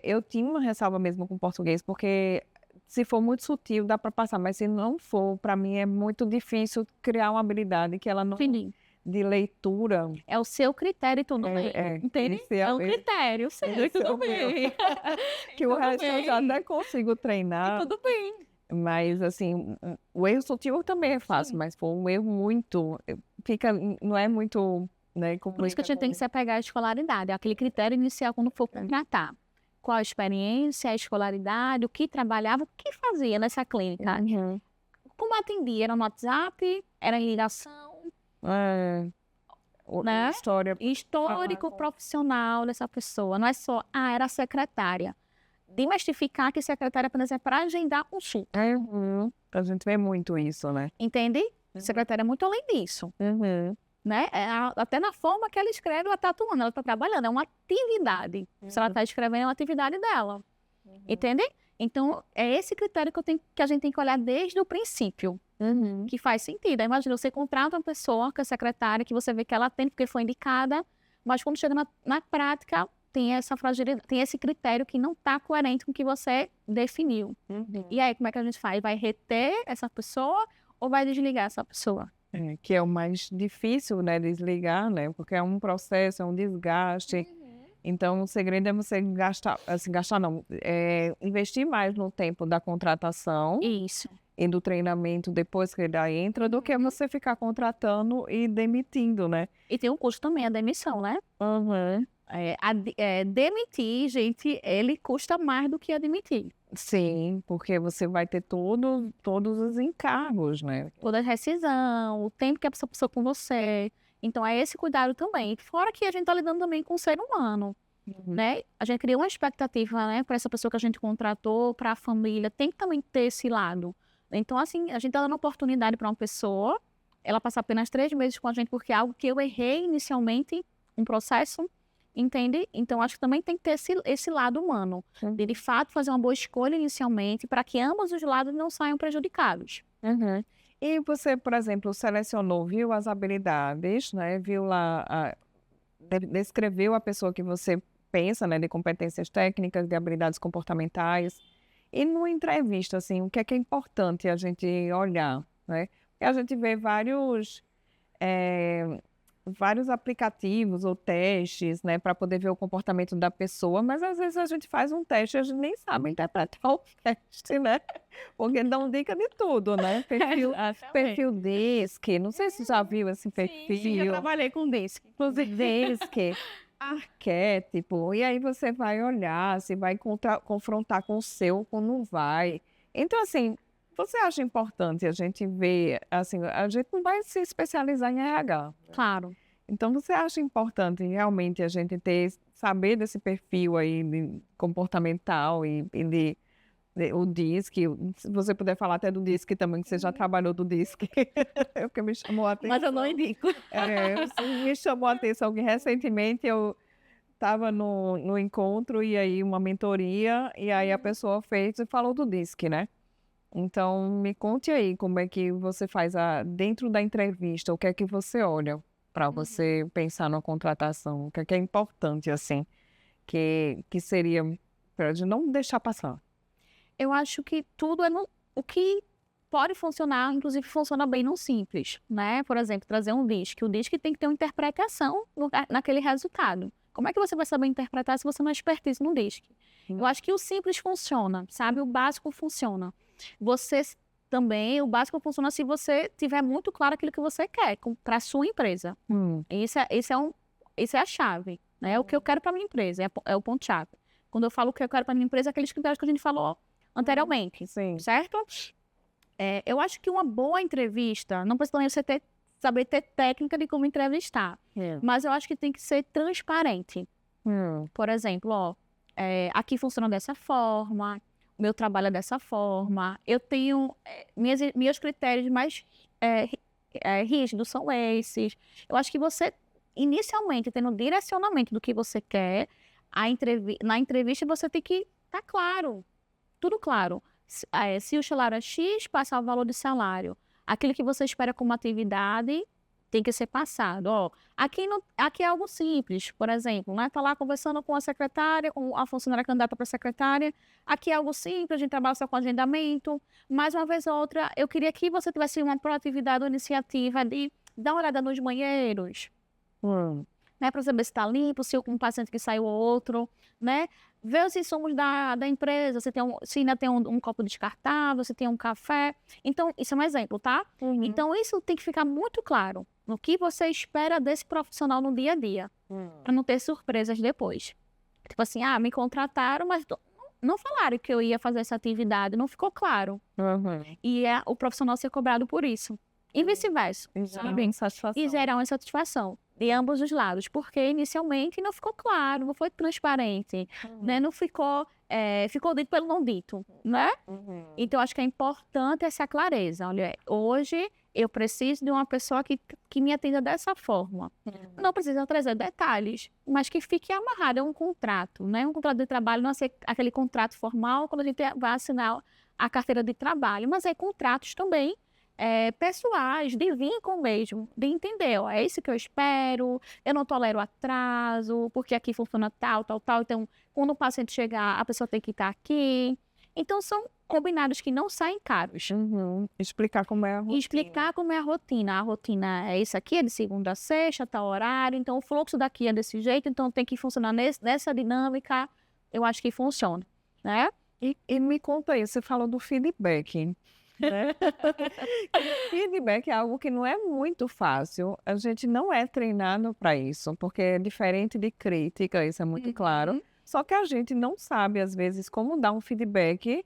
Eu tinha uma ressalva mesmo com português, porque se for muito sutil, dá para passar, mas se não for, para mim é muito difícil criar uma habilidade que ela não... de leitura. É o seu critério e tudo bem. Entende? É um critério, sei, tudo bem. Que o resto eu já até consigo treinar. Tudo bem. Mas, assim, o erro sutil também é fácil, mas for um erro muito... não é muito... Né, por isso que a gente tem que se apegar à escolaridade, aquele critério inicial quando for contratar. Qual a experiência, a escolaridade, o que trabalhava, o que fazia nessa clínica. Como atendia? Era no WhatsApp? Era em ligação? Né? Histórico profissional dessa pessoa. Não é só, era secretária. Demistificar que secretária apenas é para agendar consulta. A gente vê muito isso, né? Entende? Secretária é muito além disso. Né? Até na forma que ela escreve, ela está atuando, ela está trabalhando. É uma atividade. Se ela está escrevendo, é uma atividade dela. Entende? Então, é esse critério que a gente tem que olhar desde o princípio. Que faz sentido. Imagina, você contrata uma pessoa, que é secretária, que você vê que ela atende porque foi indicada, mas quando chega na prática, tem essa fragilidade, tem esse critério que não está coerente com o que você definiu. E aí, como é que a gente faz? Vai reter essa pessoa ou vai desligar essa pessoa? Que é o mais difícil, né, desligar, né? Porque é um processo, é um desgaste. Então, o segredo é você investir mais no tempo da contratação Isso. e do treinamento depois que ele entra, do que você ficar contratando e demitindo, né? E tem um custo também, a demissão, né? Demitir, gente, ele custa mais do que admitir. Sim, porque você vai ter todos os encargos, né? Toda a rescisão, o tempo que a pessoa passou com você. Então, é esse cuidado também. Fora que a gente está lidando também com o ser humano, né? A gente cria uma expectativa, né, para essa pessoa que a gente contratou, para a família. Tem que também ter esse lado. Então, assim, a gente está dando oportunidade para uma pessoa, ela passar apenas 3 meses com a gente, porque é algo que eu errei inicialmente, um processo, entende? Então, acho que também tem que ter esse lado humano, de fato fazer uma boa escolha inicialmente, para que ambos os lados não saiam prejudicados. E você, por exemplo, selecionou, viu as habilidades, né? Viu lá, descreveu a pessoa que você pensa, né? De competências técnicas, de habilidades comportamentais. E numa entrevista, assim, o que é importante a gente olhar, né? Porque a gente vê vários aplicativos ou testes, né, para poder ver o comportamento da pessoa, mas às vezes a gente faz um teste e a gente nem sabe interpretar o teste, né? Porque dão dica de tudo, né? Perfil DISC, não sei se você já viu esse perfil. Sim, eu trabalhei com DISC. Inclusive DISC, arquétipo, e aí você vai olhar, se vai confrontar com o seu ou não vai. Então, assim, você acha importante a gente ver, assim, a gente não vai se especializar em RH. Claro. Então, você acha importante realmente a gente saber desse perfil aí comportamental e o DISC, se você puder falar até do DISC também, que você já trabalhou do DISC, é o que me chamou a atenção. Mas eu não indico. Me chamou a atenção que recentemente eu estava no encontro e aí uma mentoria, e aí a pessoa fez e falou do DISC, né? Então, me conte aí como é que você faz dentro da entrevista, o que é que você olha para você pensar na contratação, o que é importante, assim, que seria para não deixar passar. Eu acho que tudo o que pode funcionar, inclusive funciona bem no simples, né? Por exemplo, trazer um DISC. O DISC tem que ter uma interpretação naquele resultado. Como é que você vai saber interpretar se você não é expertise no DISC? Eu acho que o simples funciona, sabe? O básico funciona. O básico funciona se você tiver muito claro aquilo que você quer para a sua empresa. Isso é a chave, né? É o que eu quero para minha empresa, é o ponto-chave. Quando eu falo o que eu quero para minha empresa, é aqueles critérios que a gente falou anteriormente, certo? Eu acho que uma boa entrevista, não precisa nem você saber ter técnica de como entrevistar, mas eu acho que tem que ser transparente. Por exemplo, aqui funciona dessa forma, o meu trabalho é dessa forma, eu tenho meus critérios mais rígidos são esses. Eu acho que você, inicialmente, tendo um direcionamento do que você quer, na entrevista você tem que estar claro, tudo claro. Se o salário é X, passar o valor de salário. Aquilo que você espera como atividade tem que ser passado. Aqui é algo simples, por exemplo, né? Tá lá conversando com a secretária, com a funcionária candidata para secretária. Aqui é algo simples, a gente trabalha só com agendamento. Mais uma vez ou outra, eu queria que você tivesse uma proatividade ou iniciativa de dar uma olhada nos banheiros, né? Para saber se está limpo, se um paciente que saiu ou outro, né? Ver os insumos da empresa, se ainda tem um copo descartável, se tem um café. Então, isso é um exemplo, tá? Então, isso tem que ficar muito claro no que você espera desse profissional no dia a dia, para não ter surpresas depois. Tipo assim, me contrataram, mas não falaram que eu ia fazer essa atividade, não ficou claro. E o profissional ser cobrado por isso. E vice-versa. E gerar uma insatisfação de ambos os lados, porque inicialmente não ficou claro, não foi transparente, né? Não ficou dito pelo não dito, né? Então, acho que é importante essa clareza. Olha, hoje eu preciso de uma pessoa que me atenda dessa forma. Não precisa trazer detalhes, mas que fique amarrado a um contrato, né? Um contrato de trabalho não é ser aquele contrato formal quando a gente vai assinar a carteira de trabalho, mas contratos também pessoais, de vínculo mesmo, de entender, ó, é isso que eu espero, eu não tolero atraso, porque aqui funciona tal, tal, tal, então quando o paciente chegar, a pessoa tem que estar aqui. Então são combinados que não saem caros. Explicar como é a rotina. E explicar como é a rotina. A rotina é isso aqui, é de segunda a sexta, tal horário, então o fluxo daqui é desse jeito, então tem que funcionar nessa dinâmica, eu acho que funciona, né? E me conta aí, você falou do feedback, né? Feedback é algo que não é muito fácil. A gente não é treinado para isso, porque é diferente de crítica, isso é muito claro. Só que a gente não sabe, às vezes, como dar um feedback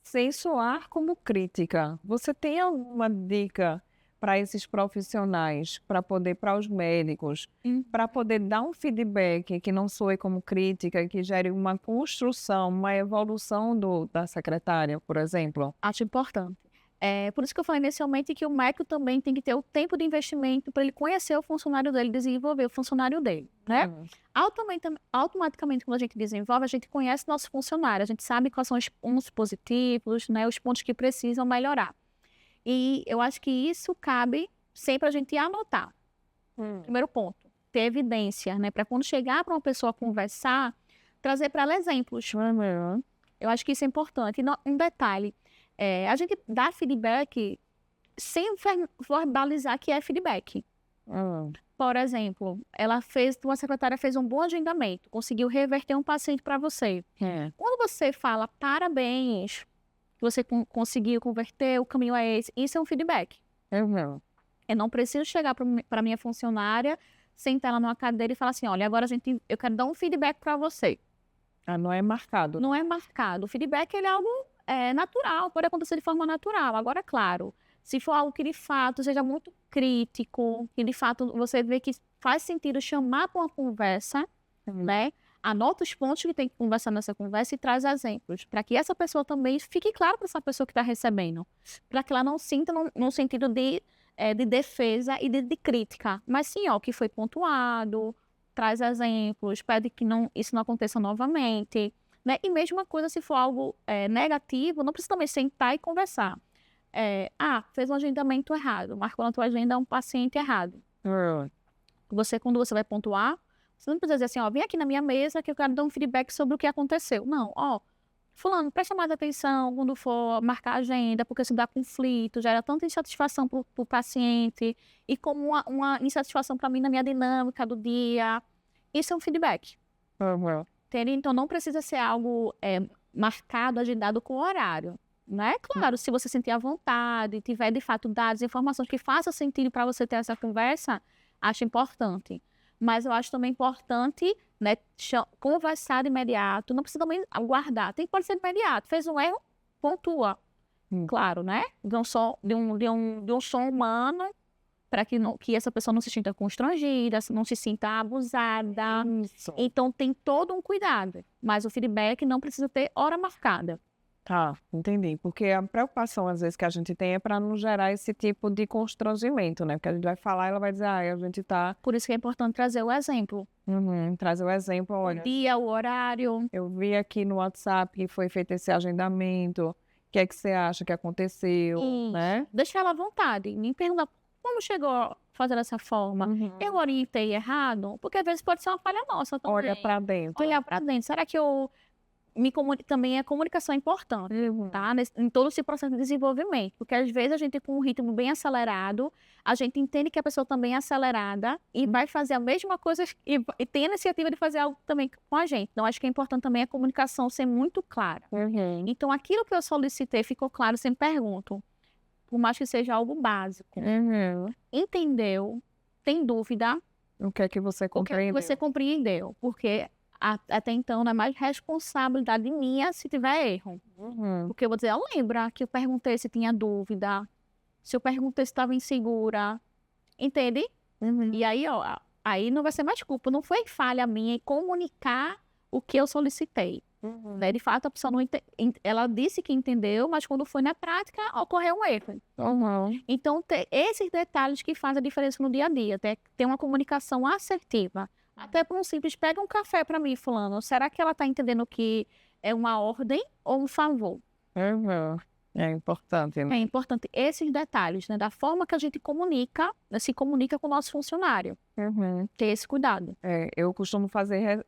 sem soar como crítica. Você tem alguma dica para esses profissionais, para os médicos, para poder dar um feedback que não soe como crítica, que gere uma construção, uma evolução da secretária, por exemplo? Acho importante. Por isso que eu falei inicialmente que o médico também tem que ter o tempo de investimento para ele conhecer o funcionário dele, desenvolver o funcionário dele, né? Automaticamente, quando a gente desenvolve, a gente conhece nosso funcionário, a gente sabe quais são os pontos positivos, né, os pontos que precisam melhorar. E eu acho que isso cabe sempre a gente anotar. Primeiro ponto, ter evidência, né, para quando chegar para uma pessoa conversar, trazer para ela exemplos. Eu acho que isso é importante. E um detalhe, a gente dá feedback sem verbalizar que é feedback. Por exemplo, uma secretária fez um bom agendamento, conseguiu reverter um paciente para você. Quando você fala parabéns, que você conseguiu converter, o caminho é esse, isso é um feedback. Eu não preciso chegar para minha funcionária, sentar ela numa cadeira e falar assim, olha, agora eu quero dar um feedback para você. Não é marcado. Não é marcado. O feedback ele é algo natural, pode acontecer de forma natural. Agora, claro, se for algo que de fato seja muito crítico, que de fato você vê que faz sentido chamar para uma conversa, né? Anota os pontos que tem que conversar nessa conversa e traz exemplos, para que essa pessoa também fique claro para essa pessoa que está recebendo, para que ela não sinta num sentido de defesa e de crítica, mas sim, ó, que foi pontuado, traz exemplos, pede que isso não aconteça novamente, né? E mesma coisa se for algo negativo, não precisa também sentar e conversar. Fez um agendamento errado, marcou na tua agenda um paciente errado. Quando você vai pontuar, você não precisa dizer assim, ó, vem aqui na minha mesa que eu quero dar um feedback sobre o que aconteceu. Não, ó, fulano, presta mais atenção quando for marcar a agenda, porque se dá conflito, gera tanta insatisfação para o paciente e como uma insatisfação para mim na minha dinâmica do dia. Isso é um feedback. Então, não precisa ser algo marcado, agendado com horário, né? Claro, se você sentir à vontade, tiver, de fato, dados, informações que façam sentido para você ter essa conversa, acho importante. Mas eu acho também importante, né, conversar de imediato, não precisa também aguardar, pode ser de imediato. Fez um erro, pontua. Claro, né? De um som humano, para que essa pessoa não se sinta constrangida, não se sinta abusada. Então, tem todo um cuidado. Mas o feedback não precisa ter hora marcada. Tá, entendi. Porque a preocupação, às vezes, que a gente tem é para não gerar esse tipo de constrangimento, né? Porque a gente vai falar e ela vai dizer, a gente tá... Por isso que é importante trazer o exemplo. Trazer o exemplo, olha... O dia, o horário. Eu vi aqui no WhatsApp que foi feito esse agendamento. O que é que você acha que aconteceu, né? Deixa ela à vontade. Me pergunta como chegou a fazer dessa forma. Eu orientei errado? Porque às vezes pode ser uma falha nossa também. Olha para dentro. Olhar para dentro. Será que eu... Também a comunicação é importante, tá? Em todo esse processo de desenvolvimento. Porque às vezes a gente com um ritmo bem acelerado, a gente entende que a pessoa também é acelerada e vai fazer a mesma coisa e tem a iniciativa de fazer algo também com a gente. Então, acho que é importante também a comunicação ser muito clara. Então, aquilo que eu solicitei ficou claro, sempre pergunto. Por mais que seja algo básico. Entendeu? Tem dúvida? O que é que você compreendeu? O que você compreendeu? Porque... até então, não é mais responsabilidade minha se tiver erro. Porque eu vou dizer, lembra que eu perguntei se tinha dúvida, se eu perguntei se estava insegura, entende? E aí, aí não vai ser mais culpa, não foi falha minha em comunicar o que eu solicitei. Né? De fato, a pessoa não ela disse que entendeu, mas quando foi na prática, ocorreu um erro. Então, esses detalhes que fazem a diferença no dia a dia, ter uma comunicação assertiva. Até por um simples, pega um café para mim, fulano. Será que ela está entendendo que é uma ordem ou um favor? É importante, né? É importante esses detalhes, né? Da forma que a gente comunica, né, se comunica com o nosso funcionário. Uhum. Ter esse cuidado. Eu costumo fazer,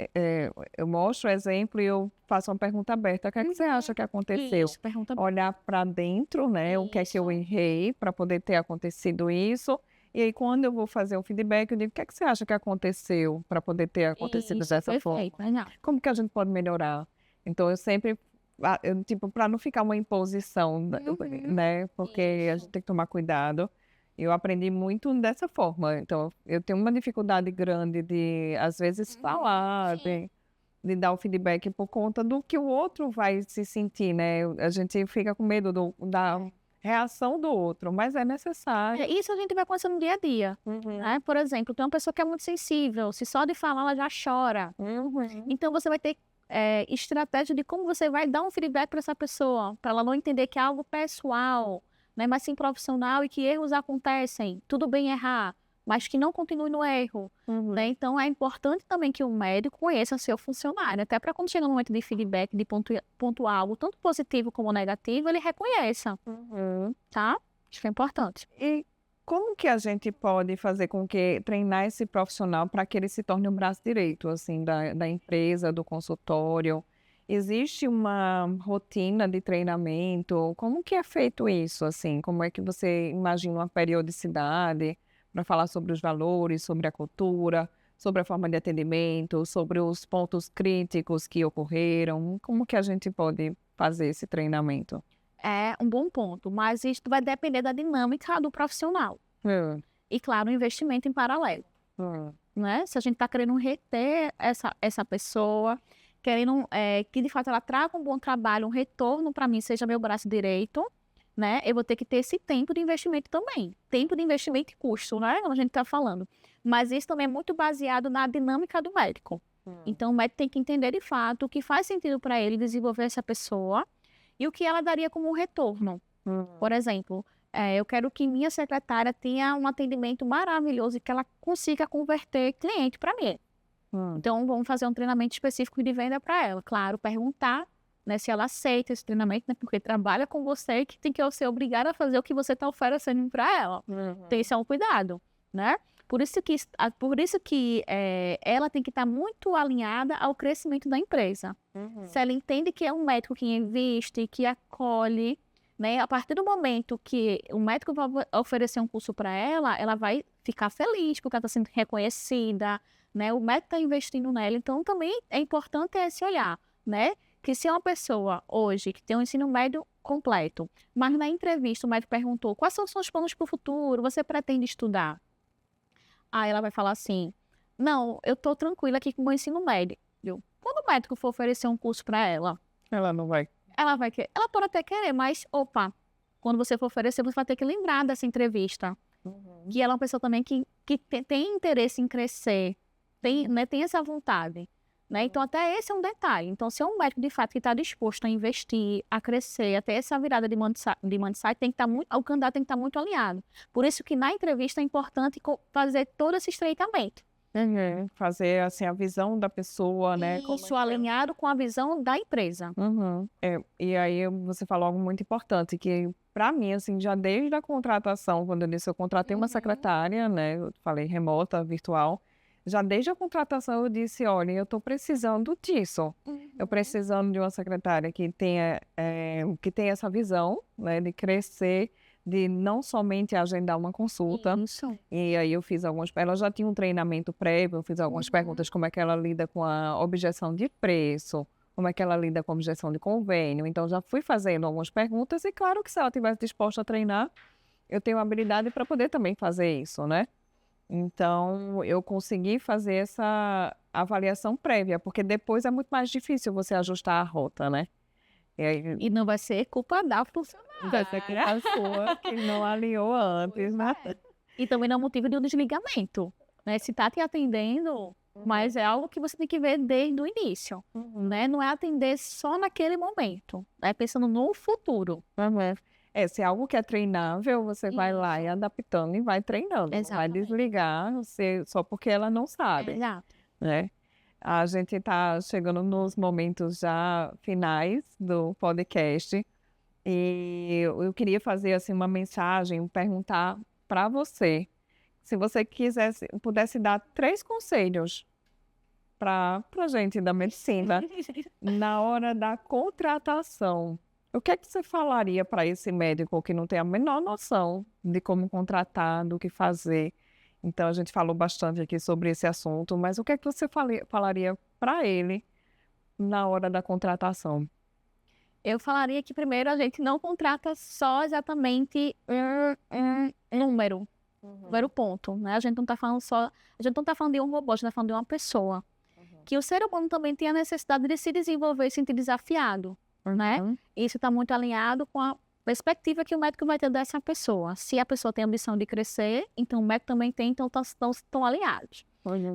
eu mostro o exemplo e eu faço uma pergunta aberta. O que é que você acha que aconteceu? Isso, pergunta Olhar para dentro, né? O que é que eu Isso. errei para poder ter acontecido isso. E aí, quando eu vou fazer o feedback, eu digo, o que é que você acha que aconteceu para poder ter acontecido Isso, dessa forma? perfeito, legal. Como que a gente pode melhorar? Então, eu sempre, tipo, para não ficar uma imposição, né? Porque a Isso. gente tem que tomar cuidado. Eu aprendi muito dessa forma. Então, eu tenho uma dificuldade grande de, às vezes, falar, Sim. de dar o feedback por conta do que o outro vai se sentir, né? A gente fica com medo da reação do outro, mas é necessário. Isso a gente vai conversando no dia a dia. Uhum. Né? Por exemplo, tem uma pessoa que é muito sensível, se só de falar ela já chora. Uhum. Então você vai ter estratégia de como você vai dar um feedback para essa pessoa, para ela não entender que é algo pessoal, né? Mas sim profissional e que erros acontecem, tudo bem errar, mas que não continue no erro. Uhum. Né? Então é importante também que o médico conheça seu funcionário, até para quando chega no momento de feedback, de pontuar algo tanto positivo como negativo, ele reconheça, Uhum. tá? Acho que é importante. E como que a gente pode fazer com que treinar esse profissional para que ele se torne um braço direito, assim, da empresa, do consultório? Existe uma rotina de treinamento? Como que é feito isso, assim? Como é que você imagina uma periodicidade para falar sobre os valores, sobre a cultura, sobre a forma de atendimento, sobre os pontos críticos que ocorreram? Como que a gente pode fazer esse treinamento? É um bom ponto, mas isso vai depender da dinâmica do profissional. Hum, E, claro, o investimento em paralelo, né? Se a gente está querendo reter essa pessoa, querendo que, de fato, ela traga um bom trabalho, um retorno para mim, seja meu braço direito, né? Eu vou ter que ter esse tempo de investimento também. Tempo de investimento e custo, né? Como a gente está falando. Mas isso também é muito baseado na dinâmica do médico. Então, o médico tem que entender, de fato, o que faz sentido para ele desenvolver essa pessoa e o que ela daria como retorno. Por exemplo, eu quero que minha secretária tenha um atendimento maravilhoso e que ela consiga converter cliente para mim. Então, vamos fazer um treinamento específico de venda para ela. Claro, perguntar, né, se ela aceita esse treinamento, né, porque trabalha com você e que tem que ser obrigada a fazer o que você está oferecendo para ela. Então, esse é um cuidado, né? Por isso que ela tem que estar muito alinhada ao crescimento da empresa. Se ela entende que é um médico que investe, que acolhe, né? A partir do momento que o médico vai oferecer um curso para ela, ela vai ficar feliz porque ela está sendo reconhecida, né? O médico está investindo nela. Então, também é importante esse olhar, né? Que se é uma pessoa hoje que tem um ensino médio completo, mas na entrevista o médico perguntou quais são os seus planos para o futuro, você pretende estudar? Aí ela vai falar assim, não, eu estou tranquila aqui com o meu ensino médio. Quando o médico for oferecer um curso para ela, Ela não vai. ela vai querer. Ela pode até querer, mas, opa, quando você for oferecer, você vai ter que lembrar dessa entrevista. Que ela é uma pessoa também que tem interesse em crescer, tem essa vontade. Né? Então, até esse é um detalhe. Então, se é um médico, de fato, que está disposto a investir, a crescer, até essa virada de mindset, tem que estar muito, o candidato tem que estar muito alinhado. Por isso que na entrevista é importante fazer todo esse estreitamento. Fazer assim a visão da pessoa, né? Isso, alinhado com a visão da empresa. E aí você falou algo muito importante, que para mim, assim, já desde a contratação, quando eu disse eu contratei uma secretária, né? Eu falei remota, virtual. Já desde a contratação eu disse, olha, eu estou precisando disso. Eu precisando de uma secretária que tenha essa visão, né? De crescer, de não somente agendar uma consulta. Isso. E aí eu fiz ela já tinha um treinamento prévio, eu fiz algumas perguntas, como é que ela lida com a objeção de preço, como é que ela lida com a objeção de convênio. Então, já fui fazendo algumas perguntas e claro que se ela estivesse disposta a treinar, eu tenho habilidade para poder também fazer isso, né? Então, eu consegui fazer essa avaliação prévia, porque depois é muito mais difícil você ajustar a rota, né? E aí, E não vai ser culpa da funcionária. vai ser culpa sua que não alinhou antes, né? E também não é motivo de um desligamento. Né? Se está te atendendo, mas é algo que você tem que ver desde o início. Né? Não é atender só naquele momento. É pensando no futuro. Se é algo que é treinável, você vai lá e adaptando e vai treinando. Não vai Exatamente. desligar só porque ela não sabe, Exato. né? A gente está chegando nos momentos já finais do podcast E eu queria fazer assim uma mensagem, perguntar para você, se você pudesse dar 3 conselhos para a gente da medicina na hora da contratação. O que é que você falaria para esse médico que não tem a menor noção de como contratar, do que fazer? Então, a gente falou bastante aqui sobre esse assunto, mas o que é que você falaria para ele na hora da contratação? Eu falaria que primeiro a gente não contrata só exatamente um número ponto, né? A gente não está falando de um robô, a gente está falando de uma pessoa. Que o ser humano também tem a necessidade de se desenvolver e se sentir desafiado, né? Isso está muito alinhado com a perspectiva que o médico vai ter dessa pessoa. Se a pessoa tem a ambição de crescer, então o médico também tem, então estão alinhados.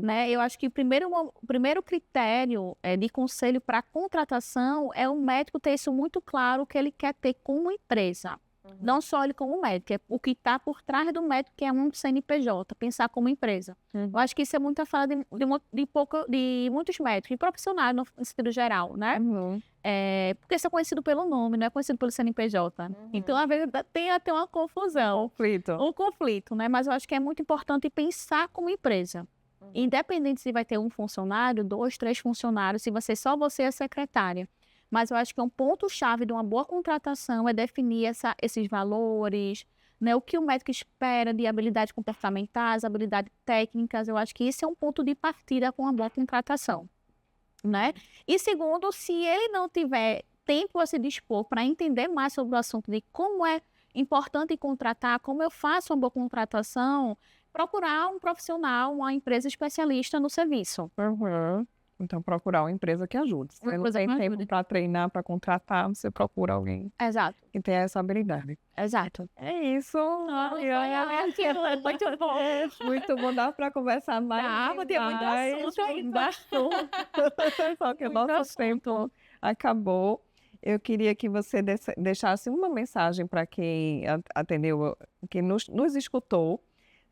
Né? Eu acho que o primeiro critério de conselho para contratação é o médico ter isso muito claro, o que ele quer ter como empresa. Não só ele como médico, é o que está por trás do médico, que é um CNPJ, pensar como empresa. Eu acho que isso é muito falado de muitos médicos, e profissionais no sentido geral, né? Porque isso é conhecido pelo nome, não é conhecido pelo CNPJ. Então, às vezes, tem até uma confusão. Um conflito, né? Mas eu acho que é muito importante pensar como empresa. Independente se vai ter um funcionário, 2, 3 funcionários, se vai ser só você e a secretária. Mas eu acho que um ponto-chave de uma boa contratação é definir esses valores, né? O que o médico espera de habilidades comportamentais, habilidades técnicas. Eu acho que isso é um ponto de partida com uma boa contratação, né? E segundo, se ele não tiver tempo a se dispor para entender mais sobre o assunto de como é importante contratar, como eu faço uma boa contratação, procurar um profissional, uma empresa especialista no serviço. Então, procurar uma empresa que ajude. Se não tem tempo para treinar, para contratar, você procura alguém que tenha essa habilidade. Exato. É isso. Muito bom. Muito bom, dá para conversar mais. Tem muito assunto ainda. Só que o nosso tempo acabou. Eu queria que você deixasse uma mensagem para quem atendeu, quem nos escutou.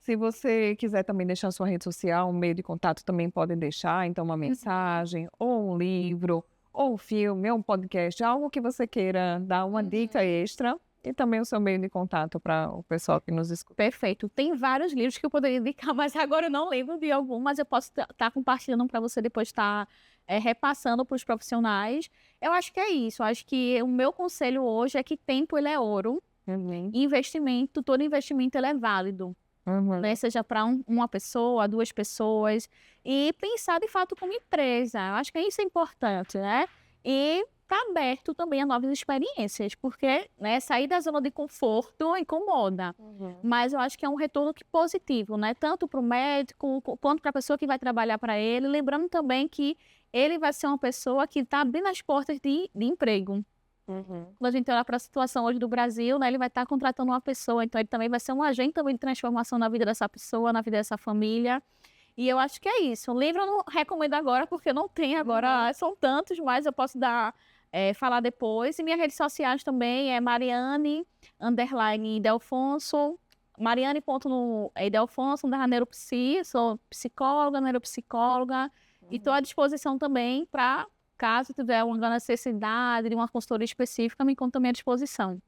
Se você quiser também deixar sua rede social, um meio de contato também pode deixar. Então, uma mensagem, ou um livro, ou um filme, ou um podcast, algo que você queira dar uma dica extra. E também o seu meio de contato para o pessoal que nos escuta. Perfeito. Tem vários livros que eu poderia indicar, mas agora eu não lembro de algum, mas eu posso estar compartilhando para você depois estar repassando para os profissionais. Eu acho que é isso. Eu acho que o meu conselho hoje é que tempo ele é ouro. Investimento, todo investimento ele é válido. Né? Seja para uma pessoa, 2 pessoas. E pensar de fato como empresa. Eu acho que isso é importante, né? E tá aberto também a novas experiências, porque, né, sair da zona de conforto incomoda. Mas eu acho que é um retorno positivo, né? Tanto para o médico quanto para a pessoa que vai trabalhar para ele. Lembrando também que ele vai ser uma pessoa que está abrindo as portas de emprego. Quando a gente olha para a situação hoje do Brasil, né, ele vai estar contratando uma pessoa, então ele também vai ser um agente também de transformação na vida dessa pessoa, na vida dessa família. E eu acho que é isso. O livro eu não recomendo agora, porque não tem agora, são tantos, mas eu posso falar depois. E minhas redes sociais também é Mariane_Delfonso, Mariane.Delfonso, neuropsi, sou psicóloga, neuropsicóloga, e estou à disposição também para... Caso tiver uma necessidade de uma consultoria específica, me encontro também à disposição.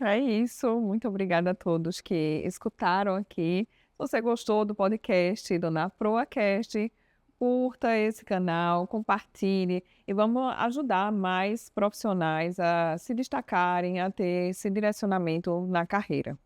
É isso. Muito obrigada a todos que escutaram aqui. Se você gostou do podcast do NaProAcast, curta esse canal, compartilhe e vamos ajudar mais profissionais a se destacarem, a ter esse direcionamento na carreira.